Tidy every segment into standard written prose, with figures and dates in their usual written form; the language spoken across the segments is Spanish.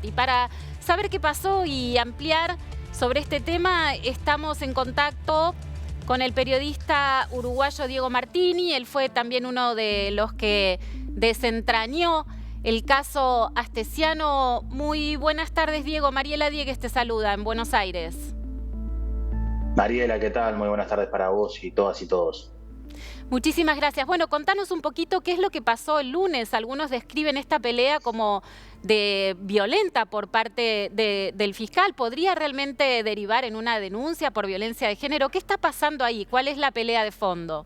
Fossati. Para saber qué pasó y ampliar sobre este tema, estamos en contacto con el periodista uruguayo Diego Martini. Él fue también uno de los que desentrañó el caso Astesiano. Muy buenas tardes, Diego. Mariela Diegues te saluda en Buenos Aires. Mariela, ¿qué tal? Muy buenas tardes para vos y todas y todos. Muchísimas gracias. Bueno, contanos un poquito qué es lo que pasó el lunes. Algunos describen esta pelea como de violenta por parte del fiscal. ¿Podría realmente derivar en una denuncia por violencia de género? ¿Qué está pasando ahí? ¿Cuál es la pelea de fondo?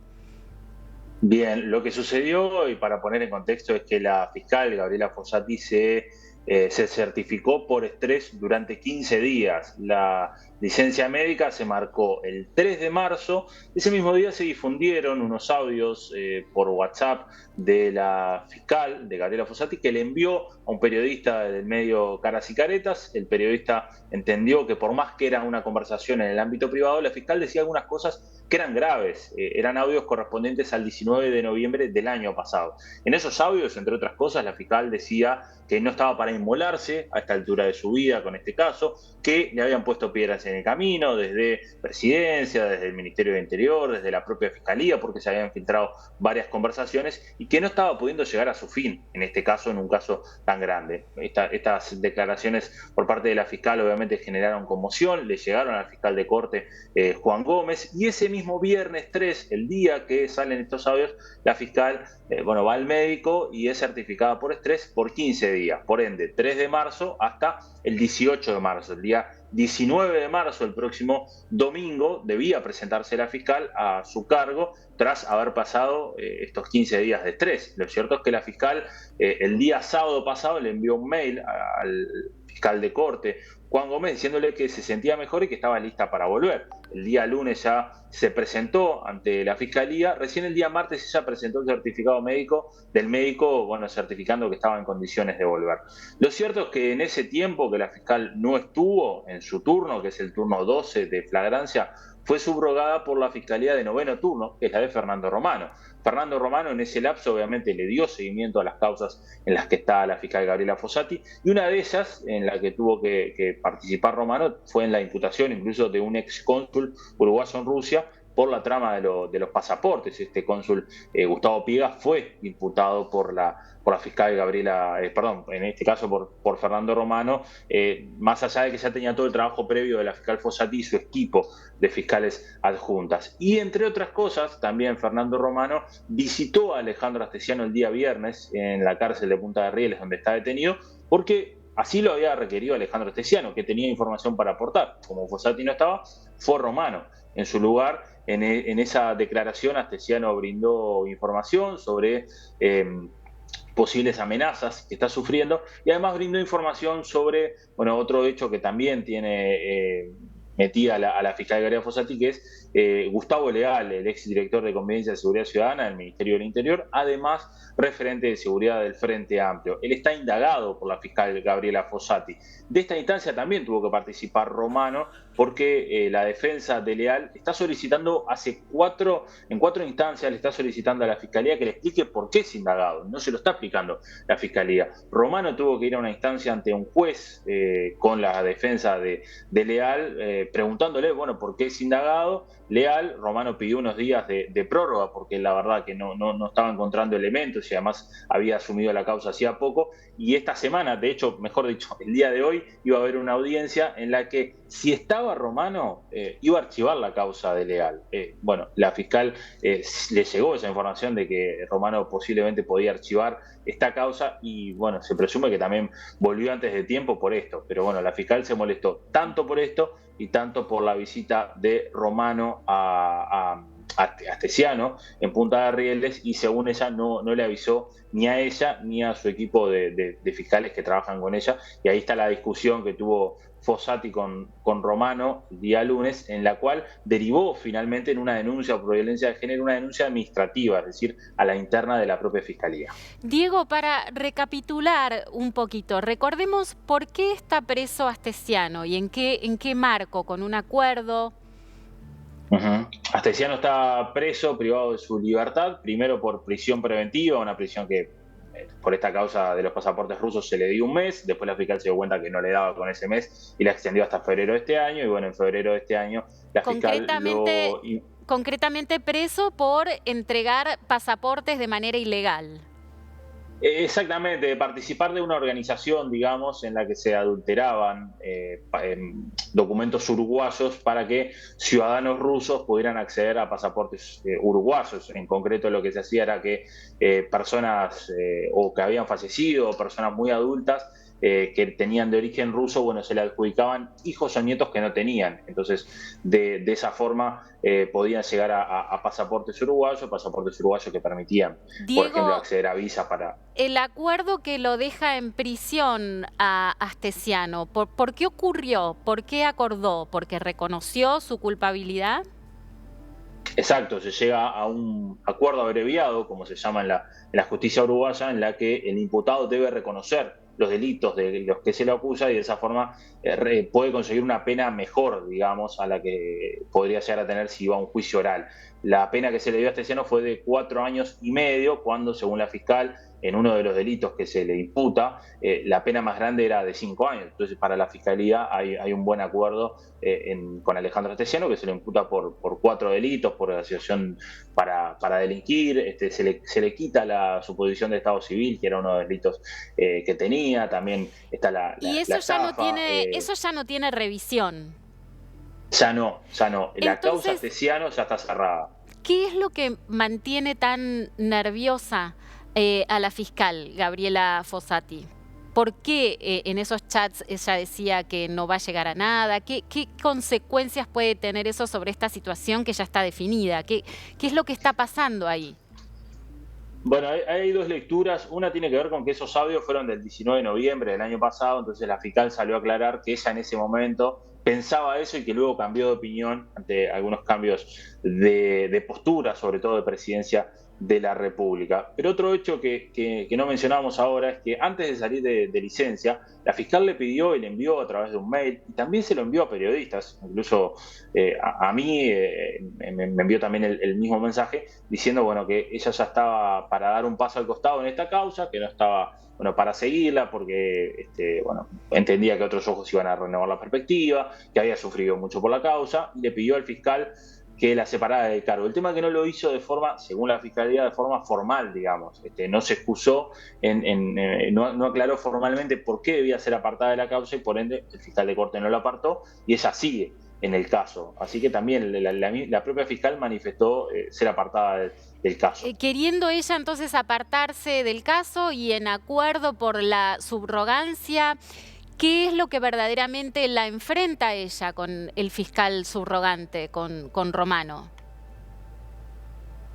Bien, lo que sucedió, y para poner en contexto, es que la fiscal Gabriela Fossati se certificó por estrés durante 15 días. La licencia médica se marcó el 3 de marzo. Ese mismo día se difundieron unos audios por WhatsApp de la fiscal, de Gabriela Fossati, que le envió a un periodista del medio Caras y Caretas. El periodista entendió que por más que era una conversación en el ámbito privado, la fiscal decía algunas cosas que eran graves. Eran audios correspondientes al 19 de noviembre del año pasado. En esos audios, entre otras cosas, la fiscal decía que no estaba para inmolarse a esta altura de su vida con este caso, que le habían puesto piedras en el camino desde Presidencia, desde el Ministerio de Interior, desde la propia Fiscalía, porque se habían filtrado varias conversaciones y que no estaba pudiendo llegar a su fin, en este caso, en un caso tan grande. Estas declaraciones por parte de la fiscal obviamente generaron conmoción, le llegaron al fiscal de corte Juan Gómez, y ese mismo viernes 3, el día que salen estos audios, la fiscal va al médico y es certificada por estrés por 15 días. Por ende, 3 de marzo hasta el 18 de marzo. El día 19 de marzo, el próximo domingo, debía presentarse la fiscal a su cargo tras haber pasado estos 15 días de estrés. Lo cierto es que la fiscal el día sábado pasado le envió un mail al fiscal de corte, Juan Gómez, diciéndole que se sentía mejor y que estaba lista para volver. El día lunes ya se presentó ante la fiscalía. Recién el día martes ella presentó el certificado médico del médico, certificando que estaba en condiciones de volver. Lo cierto es que en ese tiempo que la fiscal no estuvo en su turno, que es el turno 12 de flagrancia, fue subrogada por la Fiscalía de noveno turno, que es la de Fernando Romano. Fernando Romano en ese lapso obviamente le dio seguimiento a las causas en las que está la fiscal Gabriela Fossati, y una de ellas en la que tuvo que participar Romano fue en la imputación incluso de un ex cónsul uruguayo en Rusia por la trama de los pasaportes. Este cónsul Gustavo Piegas fue imputado por la fiscal Gabriela, en este caso por Fernando Romano, más allá de que ya tenía todo el trabajo previo de la fiscal Fossati y su equipo de fiscales adjuntas. Y entre otras cosas, también Fernando Romano visitó a Alejandro Astesiano el día viernes en la cárcel de Punta de Rieles, donde está detenido, porque así lo había requerido Alejandro Astesiano, que tenía información para aportar. Como Fossati no estaba, fue Romano. En su lugar, en esa declaración, Astesiano brindó información sobre posibles amenazas que está sufriendo, y además brindó información sobre otro hecho que también tiene metida a la fiscal Gabriela Fossati, que es Gustavo Leal, el exdirector de Convivencia y Seguridad Ciudadana del Ministerio del Interior, además referente de seguridad del Frente Amplio. Él está indagado por la fiscal Gabriela Fossati. De esta instancia también tuvo que participar Romano, porque la defensa de Leal está solicitando en cuatro instancias, le está solicitando a la Fiscalía que le explique por qué es indagado. No se lo está explicando la Fiscalía. Romano tuvo que ir a una instancia ante un juez con la defensa de Leal, preguntándole, por qué es indagado. Leal, Romano pidió unos días de prórroga porque la verdad que no estaba encontrando elementos y además había asumido la causa hacía poco. Y esta semana, de hecho, mejor dicho, el día de hoy, iba a haber una audiencia en la que, si estaba Romano, iba a archivar la causa de Leal. La fiscal le llegó esa información de que Romano posiblemente podía archivar esta causa y, se presume que también volvió antes de tiempo por esto. Pero la fiscal se molestó tanto por esto y tanto por la visita de Romano a Astesiano en Punta de Rieles, y según ella no le avisó ni a ella ni a su equipo de fiscales que trabajan con ella. Y ahí está la discusión que tuvo Fossati con Romano el día lunes, en la cual derivó finalmente en una denuncia por violencia de género, una denuncia administrativa, es decir, a la interna de la propia Fiscalía. Diego, para recapitular un poquito, recordemos por qué está preso Astesiano y en qué marco, con un acuerdo. Astesiano está preso, privado de su libertad, primero por prisión preventiva, una prisión que por esta causa de los pasaportes rusos se le dio un mes, después la fiscal se dio cuenta que no le daba con ese mes y la extendió hasta febrero de este año, y bueno, en febrero de este año la fiscal Concretamente, concretamente preso por entregar pasaportes de manera ilegal. Exactamente, de participar de una organización, digamos, en la que se adulteraban documentos uruguayos para que ciudadanos rusos pudieran acceder a pasaportes uruguayos. En concreto, lo que se hacía era que personas o que habían fallecido, o personas muy adultas, que tenían de origen ruso, bueno, se le adjudicaban hijos o nietos que no tenían. Entonces, de esa forma podían llegar a pasaportes uruguayos que permitían, por ejemplo, Diego, acceder a visas para... el acuerdo que lo deja en prisión a Astesiano, ¿por qué ocurrió? ¿Por qué acordó? ¿Porque reconoció su culpabilidad? Exacto, se llega a un acuerdo abreviado, como se llama en la justicia uruguaya, en la que el imputado debe reconocer los delitos de los que se le acusa y de esa forma puede conseguir una pena mejor, digamos, a la que podría llegar a tener si iba a un juicio oral. La pena que se le dio a Astesiano fue de 4 años y medio, cuando, según la fiscal, en uno de los delitos que se le imputa, la pena más grande era de 5 años. Entonces, para la fiscalía hay un buen acuerdo con Alejandro Astesiano, que se le imputa por 4 delitos, por asociación para delinquir, se le quita su posición de Estado civil, que era uno de los delitos que tenía, también está Y eso la ya no estafa. eso ya no tiene revisión. Ya no. La causa Entonces, Astesiano ya está cerrada. ¿qué es lo que mantiene tan nerviosa a la fiscal Gabriela Fossati? ¿Por qué en esos chats ella decía que no va a llegar a nada? ¿Qué consecuencias puede tener eso sobre esta situación que ya está definida? ¿Qué es lo que está pasando ahí? Bueno, hay dos lecturas. Una tiene que ver con que esos audios fueron del 19 de noviembre del año pasado, entonces la fiscal salió a aclarar que ella en ese momento pensaba eso y que luego cambió de opinión ante algunos cambios de postura, sobre todo de presidencia de la República. Pero otro hecho que no mencionamos ahora es que antes de salir de licencia, la fiscal le pidió y le envió a través de un mail, y también se lo envió a periodistas, incluso a mí me envió también el mismo mensaje, diciendo, bueno, que ella ya estaba para dar un paso al costado en esta causa, que no estaba, bueno, para seguirla, porque bueno, entendía que otros ojos iban a renovar la perspectiva, que había sufrido mucho por la causa, y le pidió al fiscal que la separara del cargo. El tema es que no lo hizo de forma, según la fiscalía, de forma formal, digamos. No se excusó, no aclaró formalmente por qué debía ser apartada de la causa, y por ende el fiscal de corte no lo apartó, y ella sigue en el caso. Así que también la propia fiscal manifestó ser apartada del caso. Queriendo ella entonces apartarse del caso y en acuerdo por la subrogancia, ¿qué es lo que verdaderamente la enfrenta a ella con el fiscal subrogante, con Romano?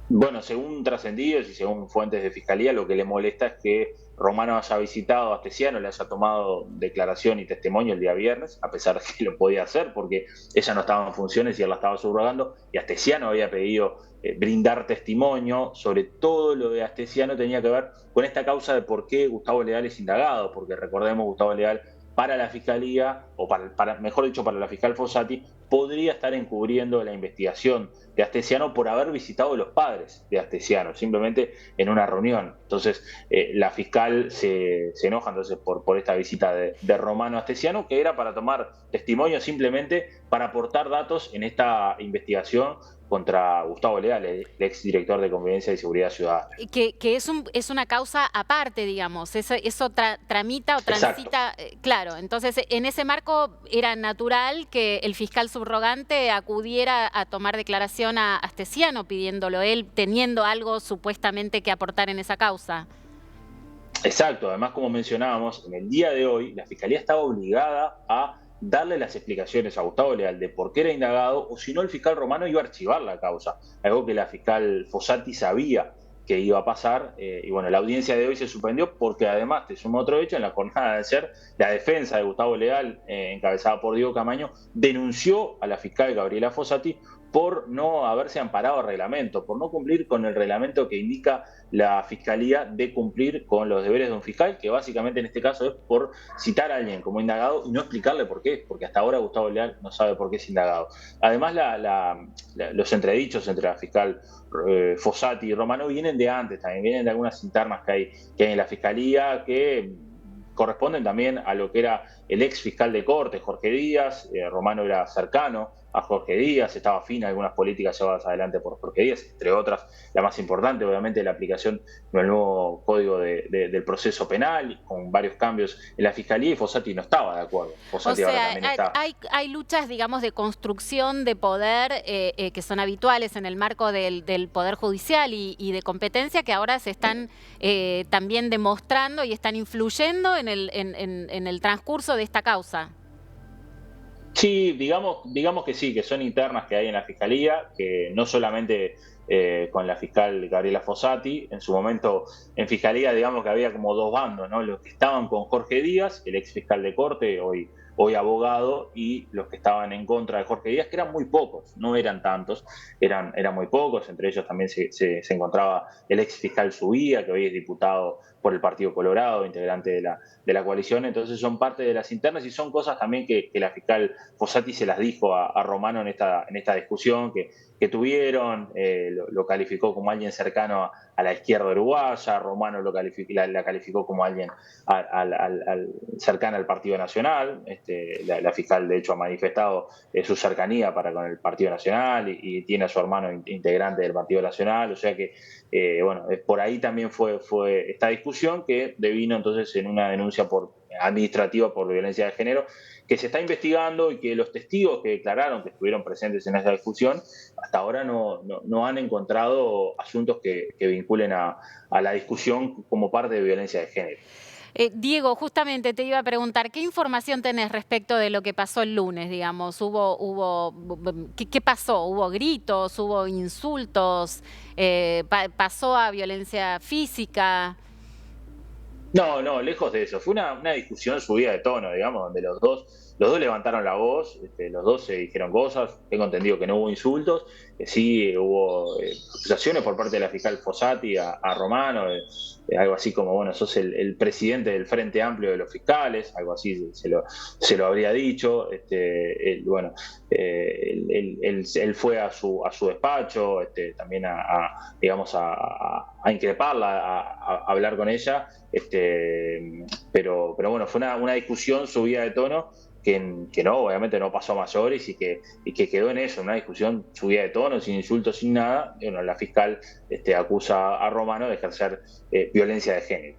Bueno, según trascendidos y según fuentes de fiscalía, lo que le molesta es que Romano haya visitado a Astesiano, le haya tomado declaración y testimonio el día viernes, a pesar de que lo podía hacer porque ella no estaba en funciones y él la estaba subrogando, y Astesiano había pedido brindar testimonio. Sobre todo lo de Astesiano tenía que ver con esta causa de por qué Gustavo Leal es indagado, porque recordemos, Gustavo Leal, para la fiscalía, o mejor dicho, para la fiscal Fossati, podría estar encubriendo la investigación de Astesiano por haber visitado a los padres de Astesiano, simplemente en una reunión. Entonces, la fiscal se enoja entonces por esta visita de Romano a Astesiano, que era para tomar testimonio, simplemente para aportar datos en esta investigación contra Gustavo Leal, el exdirector de Convivencia y Seguridad Ciudadana. Que es una causa aparte, digamos, eso tramita o transita, claro. Entonces, en ese marco era natural que el fiscal subrogante acudiera a tomar declaración a Astesiano, pidiéndolo él, teniendo algo supuestamente que aportar en esa causa. Exacto, además, como mencionábamos, en el día de hoy la Fiscalía estaba obligada a darle las explicaciones a Gustavo Leal de por qué era indagado, o si no el fiscal Romano iba a archivar la causa, algo que la fiscal Fossati sabía que iba a pasar, y bueno, la audiencia de hoy se suspendió porque además, te sumo otro hecho, en la jornada de ayer, la defensa de Gustavo Leal, encabezada por Diego Camaño, denunció a la fiscal Gabriela Fossati por no haberse amparado al reglamento, por no cumplir con el reglamento que indica la Fiscalía de cumplir con los deberes de un fiscal, que básicamente en este caso es por citar a alguien como indagado y no explicarle por qué, porque hasta ahora Gustavo Leal no sabe por qué es indagado. Además, los entredichos entre la fiscal Fossati y Romano vienen de antes también, vienen de algunas internas que hay en la Fiscalía que corresponden también a lo que era el ex fiscal de corte, Jorge Díaz. Romano era cercano a Jorge Díaz, estaba afín a algunas políticas llevadas adelante por Jorge Díaz, entre otras, la más importante, obviamente, la aplicación del nuevo Código del Proceso Penal, con varios cambios en la Fiscalía, y Fossati no estaba de acuerdo. O sea, hay luchas, digamos, de construcción de poder que son habituales en el marco del Poder Judicial y de competencia que ahora se están también demostrando y están influyendo en el transcurso de esta causa. Sí, digamos que sí, que son internas que hay en la Fiscalía, que no solamente con la fiscal Gabriela Fossati, en su momento en Fiscalía digamos que había como dos bandos, ¿no? Los que estaban con Jorge Díaz, el ex fiscal de corte, hoy abogado, y los que estaban en contra de Jorge Díaz, que eran muy pocos, no eran tantos, eran muy pocos. Entre ellos también se encontraba el ex fiscal Subía, que hoy es diputado por el Partido Colorado, integrante de la coalición. Entonces son parte de las internas y son cosas también que la fiscal Fossati se las dijo a Romano en esta discusión que tuvieron. Lo calificó como alguien cercano a la izquierda uruguaya. Romano la calificó como alguien cercana al Partido Nacional. La fiscal, de hecho, ha manifestado su cercanía con el Partido Nacional y tiene a su hermano integrante del Partido Nacional. O sea que, bueno, por ahí también fue esta discusión que devino entonces en una denuncia administrativa por violencia de género, que se está investigando y que los testigos que declararon que estuvieron presentes en esa discusión hasta ahora no han encontrado asuntos que vinculen a la discusión como parte de violencia de género. Diego, justamente te iba a preguntar, ¿qué información tenés respecto de lo que pasó el lunes, digamos? ¿Qué pasó? ¿Hubo gritos? ¿Hubo insultos? ¿Pasó a violencia física? No, lejos de eso. Fue una discusión subida de tono, digamos, donde los dos levantaron la voz, los dos se dijeron cosas. Tengo entendido que no hubo insultos, que sí hubo acusaciones por parte de la fiscal Fossati a Romano, algo así como, bueno, sos el presidente del Frente Amplio de los Fiscales, algo así se lo habría dicho. Él fue a su despacho, también digamos, a increparla, a hablar con ella. Pero bueno, fue una discusión subida de tono que no, obviamente no pasó a mayores y que quedó en eso, una discusión subida de tono, sin insultos, sin nada. Y bueno, la fiscal acusa a Romano de ejercer violencia de género.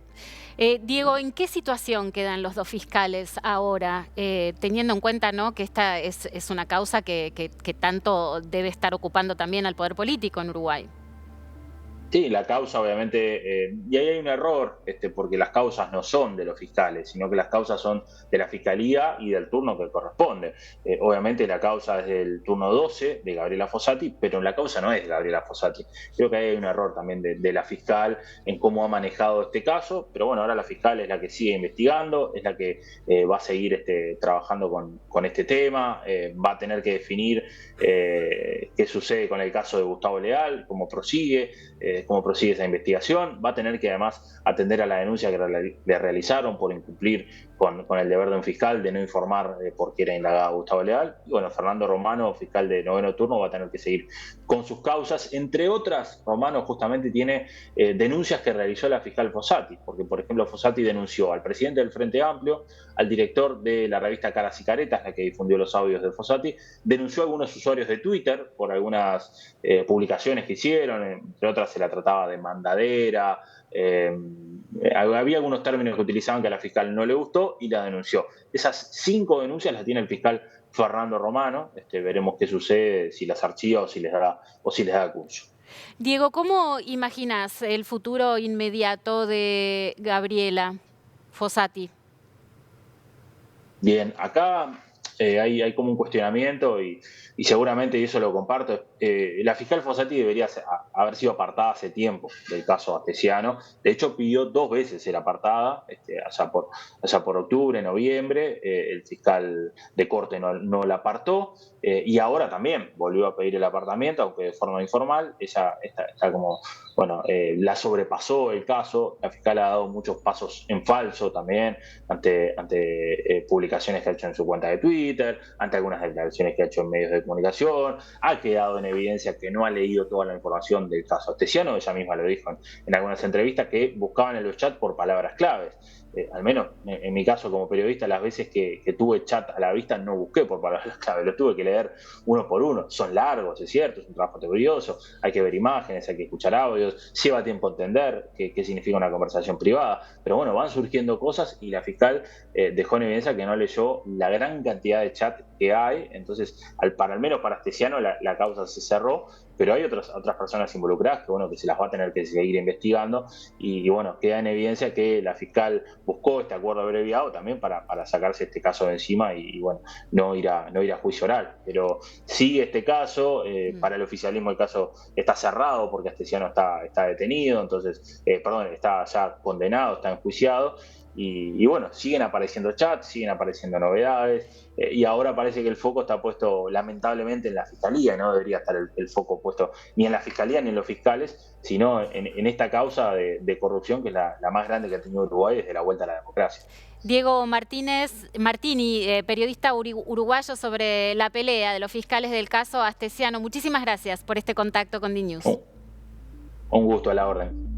Diego, ¿en qué situación quedan los dos fiscales ahora, teniendo en cuenta, ¿no?, que esta es una causa que tanto debe estar ocupando también al poder político en Uruguay? Sí, la causa obviamente, y ahí hay un error, porque las causas no son de los fiscales, sino que las causas son de la Fiscalía y del turno que corresponde. Obviamente la causa es del turno 12 de Gabriela Fossati, pero la causa no es de Gabriela Fossati. Creo que ahí hay un error también de la fiscal en cómo ha manejado este caso, pero bueno, ahora la fiscal es la que sigue investigando, es la que va a seguir trabajando con este tema, va a tener que definir qué sucede con el caso de Gustavo Leal, cómo prosigue esa investigación. Va a tener que además atender a la denuncia que le realizaron por incumplir con el deber de un fiscal de no informar por qué era indagado Gustavo Leal. Y bueno, Fernando Romano, fiscal de noveno turno, va a tener que seguir con sus causas. Entre otras, Romano justamente tiene denuncias que realizó la fiscal Fossati, porque por ejemplo Fossati denunció al presidente del Frente Amplio, al director de la revista Caras y Caretas, la que difundió los audios de Fossati, denunció a algunos usuarios de Twitter por algunas publicaciones que hicieron. Entre otras se la trataba de mandadera. Había algunos términos que utilizaban que a la fiscal no le gustó y la denunció. Esas 5 denuncias las tiene el fiscal Fernando Romano. Veremos qué sucede, si las archiva o si les da curso. Diego, ¿cómo imaginas el futuro inmediato de Gabriela Fossati? Bien, acá hay como un cuestionamiento y seguramente, y eso lo comparto, la fiscal Fossati debería haber sido apartada hace tiempo del caso Astesiano. De hecho, pidió 2 veces ser apartada, allá por octubre, noviembre. El fiscal de corte no la apartó, y ahora también volvió a pedir el apartamiento, aunque de forma informal. Ella está como, bueno, la sobrepasó el caso. La fiscal ha dado muchos pasos en falso también, ante publicaciones que ha hecho en su cuenta de Twitter, ante algunas declaraciones que ha hecho en medios de comunicación. Ha quedado en evidencia que no ha leído toda la información del caso Astesiano. Ella misma lo dijo en algunas entrevistas, que buscaban en los chats por palabras claves. Al menos en mi caso como periodista, las veces que tuve chat a la vista no busqué por palabras clave, los tuve que leer uno por uno. Son largos, es cierto, es un trabajo tedioso, hay que ver imágenes, hay que escuchar audios, lleva tiempo entender qué significa una conversación privada, pero bueno, van surgiendo cosas y la fiscal dejó en evidencia que no leyó la gran cantidad de chat que hay. Entonces, al menos para Astesiano la causa se cerró, pero hay otras personas involucradas que se las va a tener que seguir investigando, y bueno, queda en evidencia que la fiscal buscó este acuerdo abreviado también para sacarse este caso de encima y bueno, no ir a juicio oral. Pero sigue este caso. Para el oficialismo el caso está cerrado porque Astesiano está detenido, entonces, perdón, está ya condenado, está enjuiciado. Y bueno, siguen apareciendo chats, siguen apareciendo novedades, y ahora parece que el foco está puesto lamentablemente en la fiscalía. No debería estar el foco puesto ni en la fiscalía ni en los fiscales, sino en esta causa de corrupción, que es la más grande que ha tenido Uruguay desde la vuelta a la democracia. Diego Martini, periodista uruguayo, sobre la pelea de los fiscales del caso Astesiano. Muchísimas gracias por este contacto con DNews. Un gusto, a la orden.